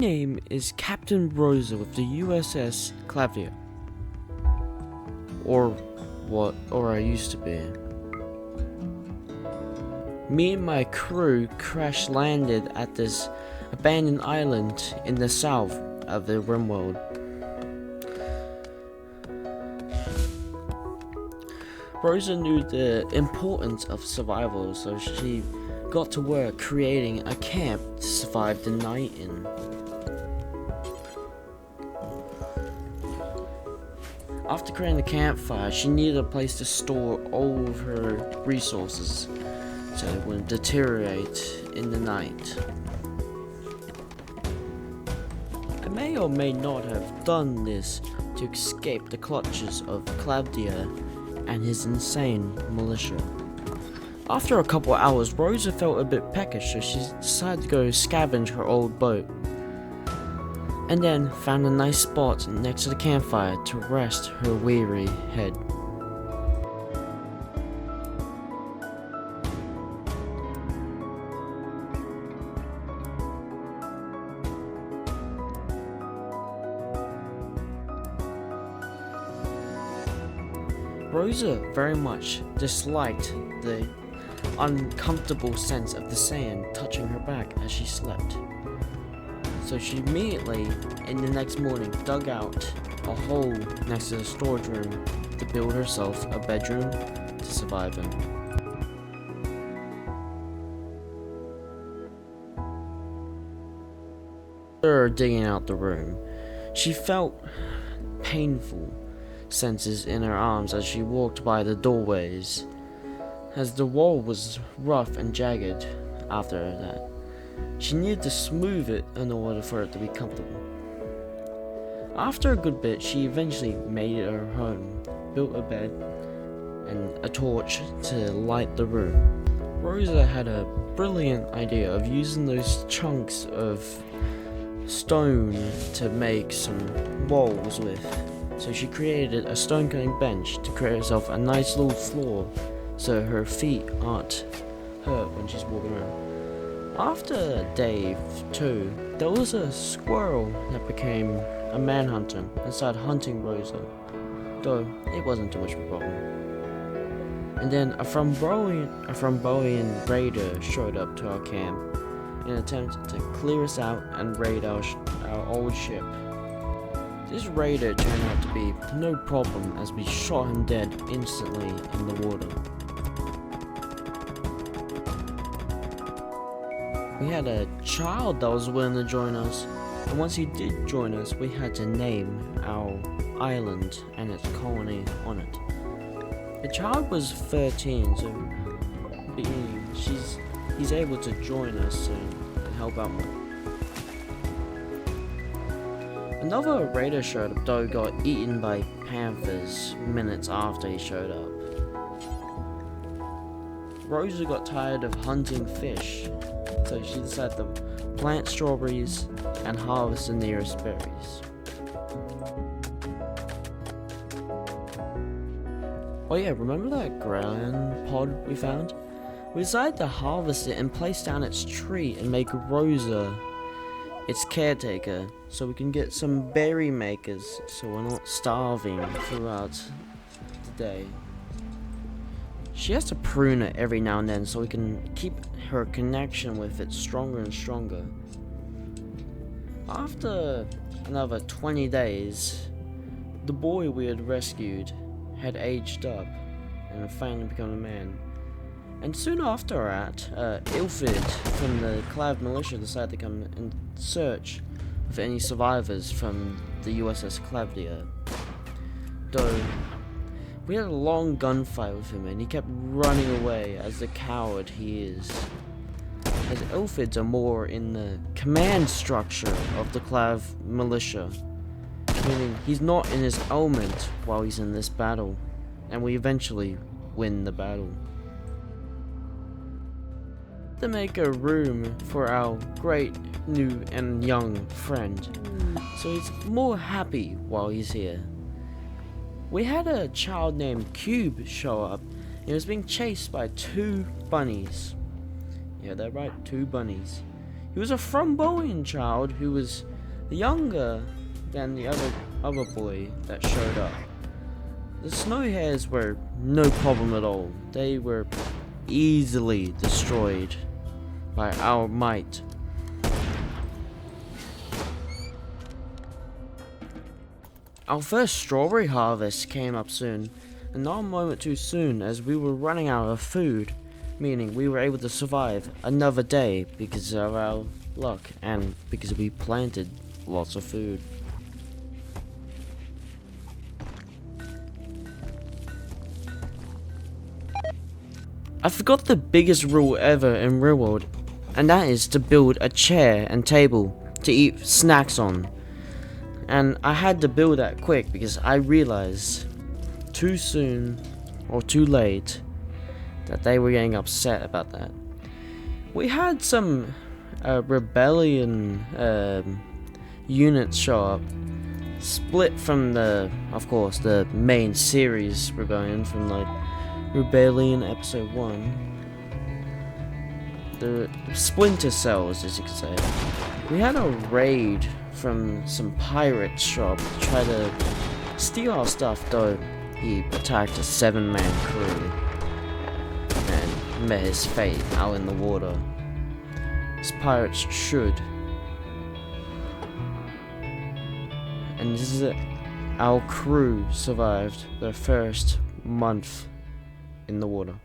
Name is Captain Rosa with the USS Clavier. Or I used to be. Me and my crew crash landed at this abandoned island in the south of the Rimworld. Rosa knew the importance of survival, so she got to work creating a camp to survive the night in. After creating the campfire, she needed a place to store all of her resources so it wouldn't deteriorate in the night. I may or may not have done this to escape the clutches of Claudia and his insane militia. After a couple hours, Rosa felt a bit peckish, so she decided to go scavenge her old boat, and then found a nice spot next to the campfire to rest her weary head. Rosa very much disliked the uncomfortable sense of the sand touching her back as she slept. So she immediately, in the next morning, dug out a hole next to the storage room to build herself a bedroom to survive in. After digging out the room, she felt painful senses in her arms as she walked by the doorways, as the wall was rough and jagged. After that, she needed to smooth it in order for it to be comfortable. After a good bit, she eventually made it her home, built a bed and a torch to light the room. Rosa had a brilliant idea of using those chunks of stone to make some walls with. So she created a stone cutting bench to create herself a nice little floor so her feet aren't hurt when she's walking around. After day 2, there was a squirrel that became a manhunter and started hunting Rosa, though it wasn't too much of a problem. And then a Fromboian raider showed up to our camp in an attempt to clear us out and raid our old ship. This raider turned out to be no problem as we shot him dead instantly in the water. We had a child that was willing to join us, and once he did join us, we had to name our island and its colony on it. The child was 13, so he's able to join us and help out more. Another raider showed up, though got eaten by panthers minutes after he showed up. Rosa got tired of hunting fish, so she decided to plant strawberries and harvest the nearest berries. Oh yeah, remember that growling pod we found? We decided to harvest it and place down its tree and make Rosa its caretaker, so we can get some berry makers so we're not starving throughout the day. She has to prune it every now and then so we can keep her connection with it stronger and stronger. After another 20 days, the boy we had rescued had aged up and had finally become a man. And soon after that, Ilford from the Clav Militia decided to come and search for any survivors from the USS Clavier. Though we had a long gunfight with him and he kept running away as the coward he is. As Ilfids are more in the command structure of the Clav Militia, meaning he's not in his element while he's in this battle, and we eventually win the battle. To make a room for our great new and young friend, so he's more happy while he's here. We had a child named Cube show up, and he was being chased by 2 bunnies. Yeah, they're right, 2 bunnies. He He was a Thromboan child who was younger than the other boy that showed up. The snow hares were no problem at all. They were easily destroyed by our might. Our first strawberry harvest came up soon, and not a moment too soon, as we were running out of food, meaning we were able to survive another day because of our luck and because we planted lots of food. I forgot the biggest rule ever in Rimworld, and that is to build a chair and table to eat snacks on. And I had to build that quick because I realized too soon or too late that they were getting upset about that. We had some rebellion units show up, split from of course, the main series rebellion from like Rebellion Episode 1. The splinter cells, as you could say. We had a raid from some pirates show up to try to steal our stuff, though he attacked a 7-man crew and met his fate out in the water, as pirates should. And this is it. Our crew survived their first month in the water.